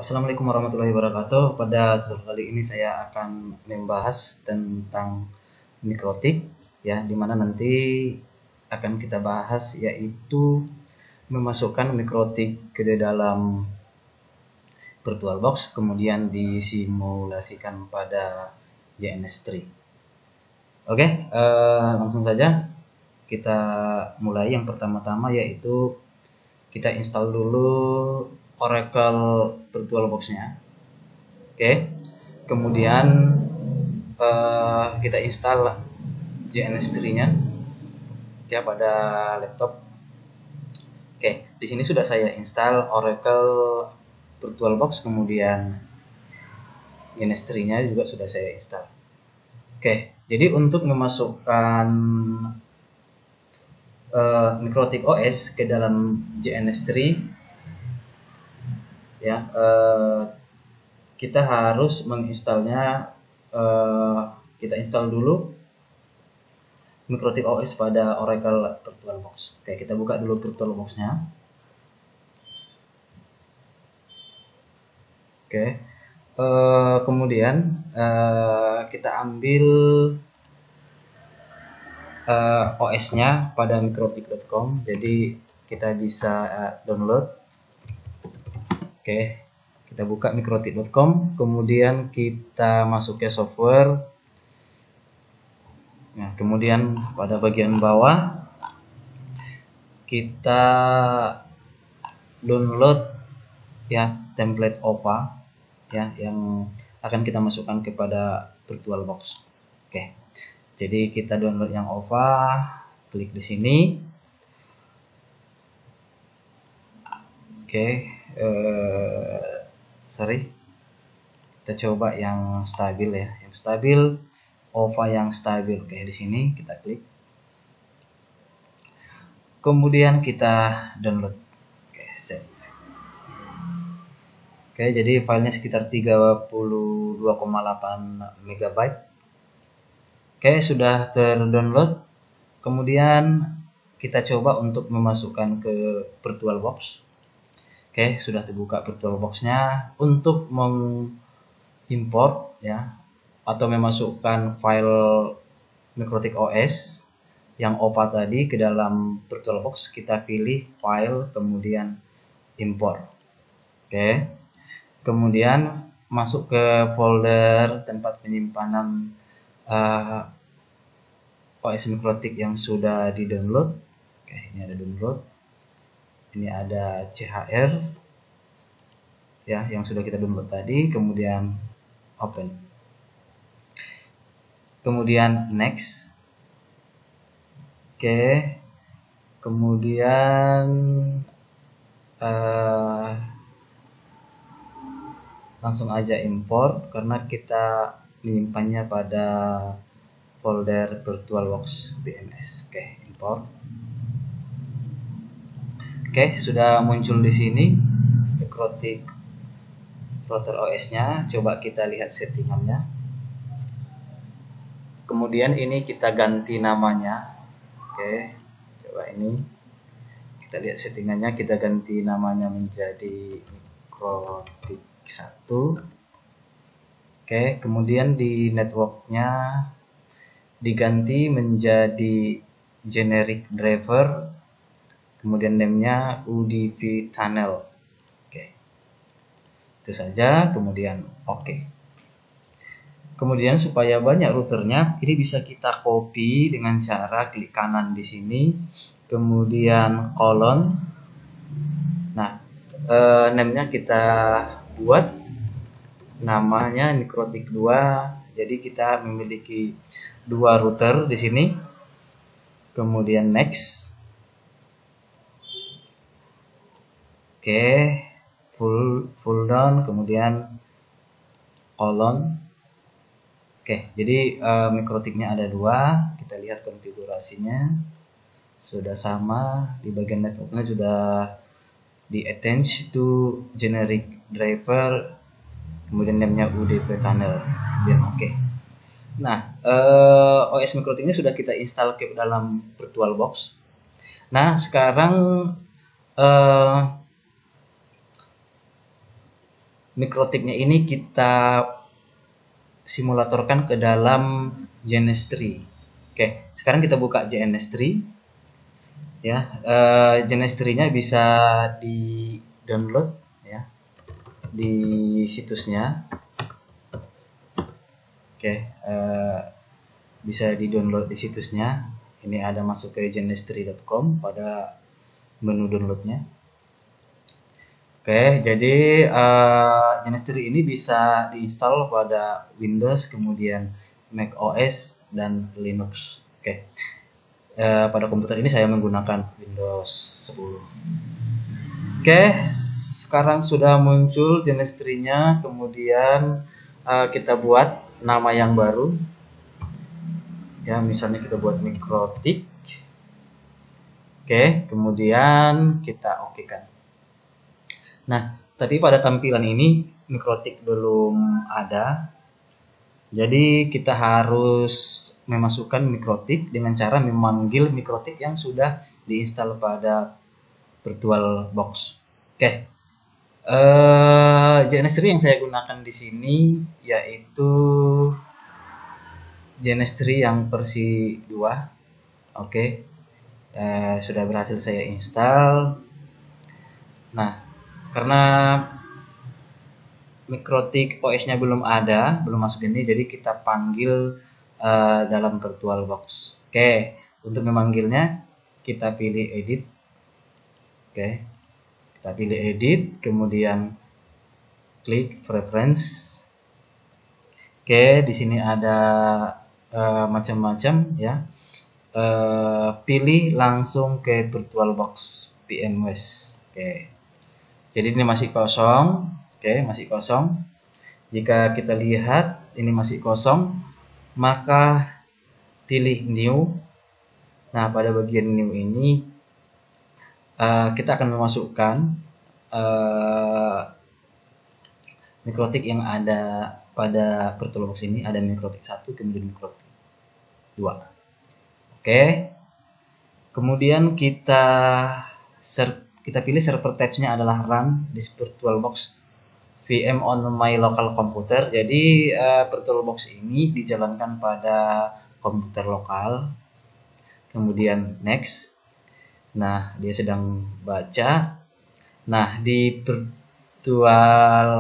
Assalamualaikum warahmatullahi wabarakatuh. Pada tutorial kali ini saya akan membahas tentang mikrotik, ya, dimana nanti akan kita bahas yaitu memasukkan mikrotik ke dalam VirtualBox, kemudian disimulasikan pada JNS3. Oke, langsung saja kita mulai. Yang pertama-tama yaitu kita install dulu Oracle VirtualBox-nya. Oke, kemudian kita install JNS3-nya ya pada laptop. Oke, di sini sudah saya install Oracle VirtualBox, kemudian JNS3-nya juga sudah saya install. Oke, jadi untuk memasukkan mikrotik OS ke dalam JNS3, ya, kita harus menginstalnya. Kita install dulu mikrotik OS pada Oracle VirtualBox. Oke, kita buka dulu VirtualBox-nya. Oke, kemudian kita ambil OS-nya pada mikrotik.com. Jadi kita bisa download. Oke, kita buka mikrotik.com, kemudian kita masuk ke software. Nah, kemudian pada bagian bawah kita download ya template OPA ya yang akan kita masukkan kepada VirtualBox. Oke, jadi kita download yang OPA, klik di sini. Oke, kita coba yang stabil ya, yang stabil, OPA yang stabil. Oke, di sini kita klik, kemudian kita download. Oke, save. Oke, jadi filenya sekitar 32,8 MB. Oke, sudah terdownload. Kemudian kita coba untuk memasukkan ke VirtualBox. Oke, sudah terbuka VirtualBox-nya. Untuk mengimport ya atau memasukkan file mikrotik OS yang OPA tadi ke dalam VirtualBox, kita pilih file kemudian import. Oke, kemudian masuk ke folder tempat penyimpanan OS mikrotik yang sudah di-download. Oke, ini ada download. Ini ada CHR ya yang sudah kita download tadi, kemudian open. Kemudian next. Oke. Kemudian langsung aja import karena kita menyimpannya pada folder VirtualBox BMS. Oke, import. Oke, sudah muncul di sini mikrotik router OS-nya. Coba kita lihat settingannya. Kemudian ini kita ganti namanya. Oke, coba ini kita lihat settingannya, kita ganti namanya menjadi mikrotik 1. Oke, kemudian di networknya diganti menjadi generic driver, kemudian namenya UDP tunnel. Oke, itu saja, kemudian oke. Kemudian supaya banyak routernya, ini bisa kita copy dengan cara klik kanan di sini, kemudian kolon. Nah, namanya kita buat namanya mikrotik 2. Jadi kita memiliki 2 router di sini. Kemudian next. Oke, full down, kemudian kolon. Oke, jadi mikrotiknya ada 2. Kita lihat konfigurasinya sudah sama. Di bagian networknya sudah di attach to generic driver, kemudian namanya UDP tunnel. Kemudian oke. Nah, OS mikrotiknya sudah kita install ke dalam VirtualBox. Nah, sekarang mikrotiknya ini kita simulatorkan ke dalam GNS3. Oke, sekarang kita buka GNS3 ya. GNS3-nya bisa di download ya di situsnya. Oke, bisa di download di situsnya. Ini ada masuk ke genes3.com pada menu downloadnya. Oke, jadi GNS3 ini bisa diinstal pada Windows, kemudian Mac OS dan Linux. Oke, pada komputer ini saya menggunakan Windows 10. Oke, sekarang sudah muncul GNS3-nya, kemudian kita buat nama yang baru. Ya, misalnya kita buat mikrotik. Oke, kemudian kita okekan. Nah, tapi pada tampilan ini mikrotik belum ada. Jadi kita harus memasukkan mikrotik dengan cara memanggil mikrotik yang sudah diinstal pada VirtualBox. Oke. GNS3 yang saya gunakan di sini yaitu GNS3 yang versi 2. Oke. Sudah berhasil saya install. Nah, karena mikrotik OS-nya belum ada, belum masuk ini, jadi kita panggil dalam VirtualBox. Oke, untuk memanggilnya kita pilih edit. Oke, kita pilih edit, kemudian klik preference. Oke, di sini ada macam-macam ya. Pilih langsung ke VirtualBox VMware. Oke. Jadi ini masih kosong. Oke, masih kosong. Jika kita lihat ini masih kosong, maka pilih new. Nah, pada bagian new ini kita akan memasukkan mikrotik yang ada pada VirtualBox ini. Ada mikrotik 1, kemudian mikrotik 2. Oke. Kemudian kita pilih server types-nya adalah run di VirtualBox VM on my local computer. Jadi VirtualBox ini dijalankan pada komputer lokal. Kemudian next. Nah, dia sedang baca. Nah, di virtual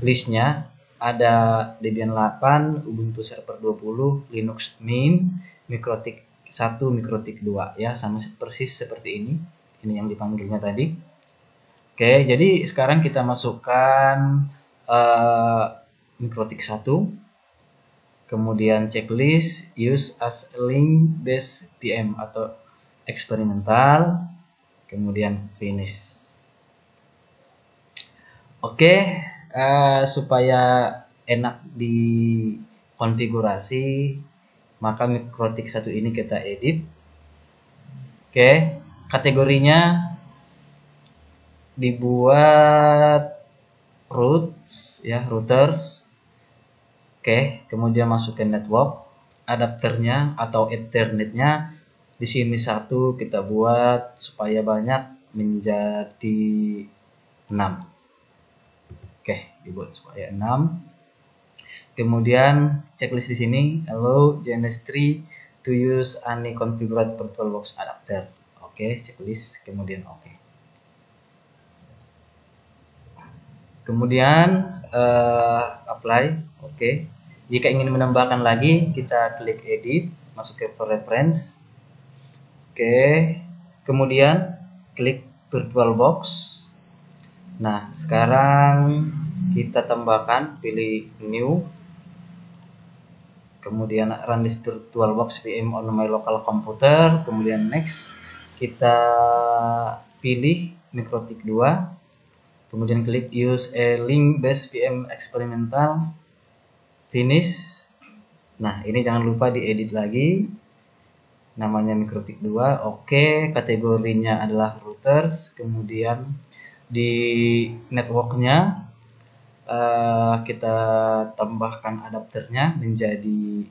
list-nya ada Debian 8, Ubuntu Server 20, Linux Mint, mikrotik 1, mikrotik 2 ya, sama persis seperti ini. Ini yang dipanggilnya tadi. Oke, jadi sekarang kita masukkan mikrotik 1, kemudian checklist use as link based PM atau eksperimental, kemudian finish. Oke, supaya enak di konfigurasi, maka mikrotik 1 ini kita edit. Oke, kategorinya dibuat routes ya, routers. Oke, kemudian masuk ke network, adapternya atau ethernetnya di sini 1 kita buat supaya banyak menjadi 6. Oke, dibuat supaya 6. Kemudian checklist di sini allow GNS3 to use any configured VirtualBox adapter. Oke, checklist, kemudian oke. Kemudian apply. Oke. Jika ingin menambahkan lagi, kita klik edit, masuk ke preference. Oke. Kemudian klik VirtualBox. Nah, sekarang kita tambahkan, pilih new. Kemudian run this VirtualBox VM on my local computer. Kemudian next. Kita pilih mikrotik 2. Kemudian klik use a link based VM experimental, finish. Nah, ini jangan lupa diedit lagi. Namanya mikrotik 2. Oke, kategorinya adalah routers. Kemudian di networknya kita tambahkan adapternya menjadi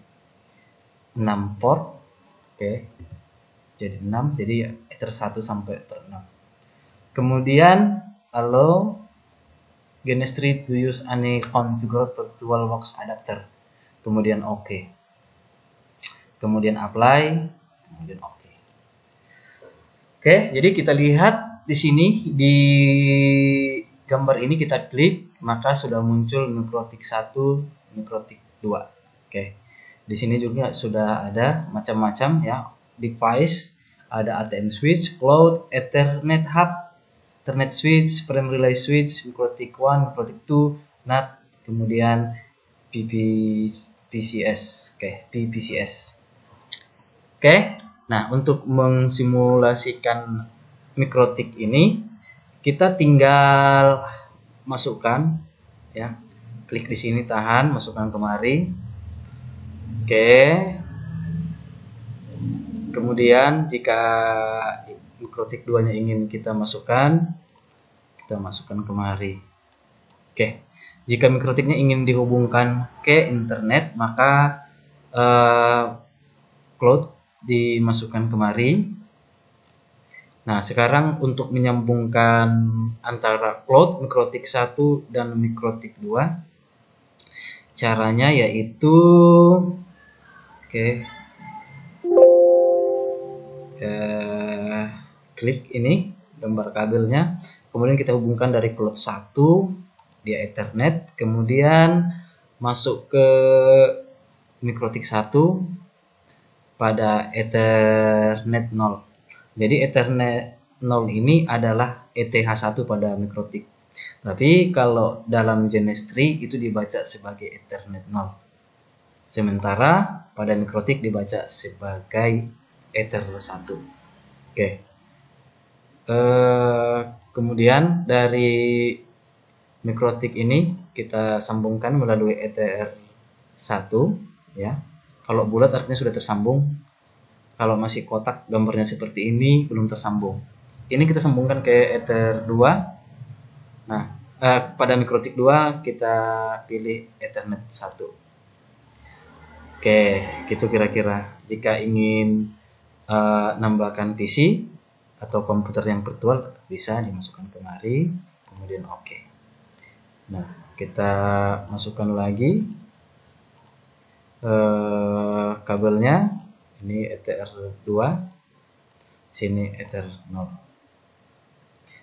6 port. Oke. Jadi 6, jadi ether 1 sampai ether 6. Kemudian allow Genestry to use any configured virtualbox adapter. Kemudian oke. Kemudian apply, kemudian oke. Oke, jadi kita lihat di sini di gambar ini kita klik, maka sudah muncul Mikrotik 1, Mikrotik 2. Oke. Di sini juga sudah ada macam-macam ya, device, ada ATM switch, cloud, Ethernet hub, Ethernet switch, frame relay switch, Mikrotik 1, Mikrotik 2, NAT, kemudian PCS. Oke, PPCS. Oke. Nah, untuk mensimulasikan Mikrotik ini, kita tinggal masukkan ya. Klik di sini, tahan, masukkan kemari. Oke. Kemudian jika Mikrotik 2-nya ingin kita masukkan kemari. Oke. Jika Mikrotiknya ingin dihubungkan ke internet, maka cloud dimasukkan kemari. Nah, sekarang untuk menyambungkan antara cloud Mikrotik 1 dan Mikrotik 2, caranya yaitu klik ini gambar kabelnya, kemudian kita hubungkan dari cloud 1 dia Ethernet, kemudian masuk ke Mikrotik 1 pada Ethernet 0. Jadi Ethernet 0 ini adalah ETH1 pada Mikrotik. Tapi kalau dalam Genestry itu dibaca sebagai Ethernet 0. Sementara pada Mikrotik dibaca sebagai Ethernet 1. Oke. Kemudian dari Mikrotik ini kita sambungkan melalui ETR1 ya. Kalau bulat artinya sudah tersambung. Kalau masih kotak gambarnya seperti ini belum tersambung. Ini kita sambungkan ke Ether 2. Nah, pada Mikrotik 2 kita pilih Ethernet 1. Oke, gitu kira-kira. Jika ingin nambahkan PC atau komputer yang virtual bisa dimasukkan kemari, kemudian oke. Nah, kita masukkan lagi kabelnya. Ini ETR2, sini Ether 0.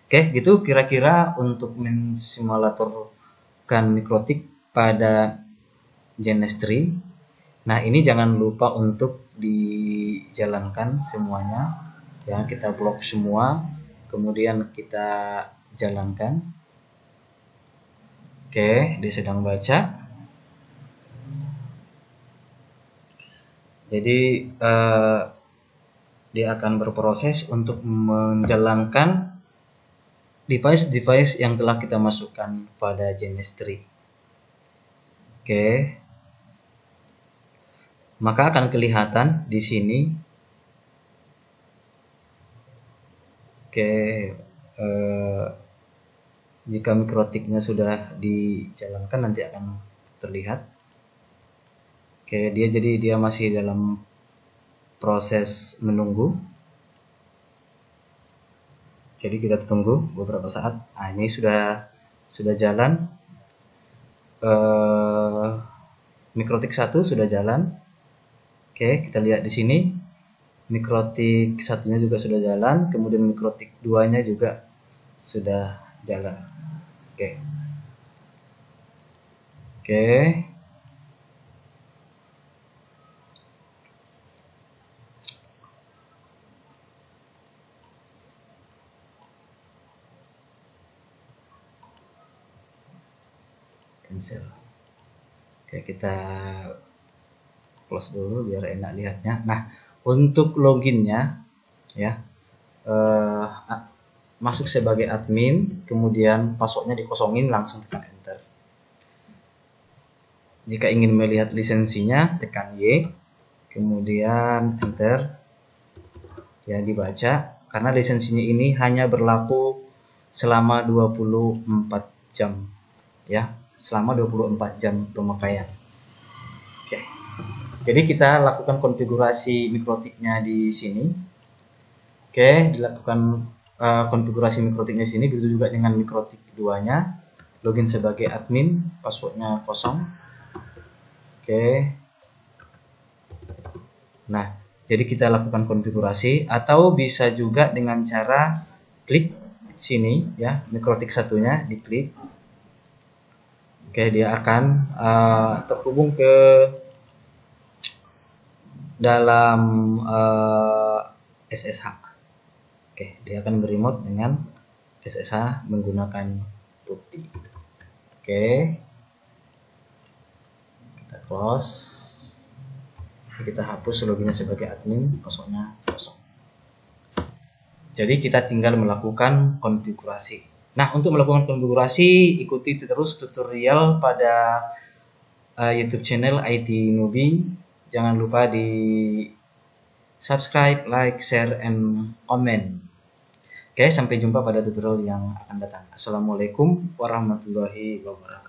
Oke, gitu kira-kira untuk mensimulatorkan Mikrotik pada Genestry. Nah, ini jangan lupa untuk dijalankan semuanya. Ya, kita blok semua, kemudian kita jalankan. Oke, dia sedang baca. Jadi dia akan berproses untuk menjalankan device-device yang telah kita masukkan pada Genestry. Oke. Maka akan kelihatan di sini. Oke. Jika Mikrotiknya sudah dijalankan nanti akan terlihat. Oke, dia masih dalam proses menunggu. Jadi kita tunggu beberapa saat. Nah, ini sudah jalan. Mikrotik 1 sudah jalan. Oke, kita lihat di sini. Mikrotik 1-nya juga sudah jalan, kemudian Mikrotik 2-nya juga sudah jalan. Oke. Cancel. Oke, kita close dulu biar enak lihatnya. Nah, untuk loginnya ya, masuk sebagai admin, kemudian passwordnya dikosongin, langsung tekan enter. Jika ingin melihat lisensinya, tekan Y, kemudian enter. Ya, dibaca. Karena lisensinya ini hanya berlaku selama 24 jam. Ya, selama 24 jam pemakaian. Oke. Jadi kita lakukan konfigurasi Mikrotiknya di sini. Oke, dilakukan konfigurasi Mikrotiknya di sini, begitu juga dengan Mikrotik 2-nya. login sebagai admin, passwordnya kosong. Oke. Nah, jadi kita lakukan konfigurasi, atau bisa juga dengan cara klik sini ya, Mikrotik satunya diklik. Oke, dia akan terhubung ke dalam SSH. Oke, dia akan beremote dengan SSH menggunakan putih. Oke, kita close. Kita hapus loginnya sebagai admin, passwordnya kosong. Jadi kita tinggal melakukan konfigurasi. Nah, untuk melakukan konfigurasi, ikuti terus tutorial pada YouTube channel IT Newbie. Jangan lupa di subscribe, like, share, and comment. Oke, sampai jumpa pada tutorial yang akan datang. Assalamualaikum warahmatullahi wabarakatuh.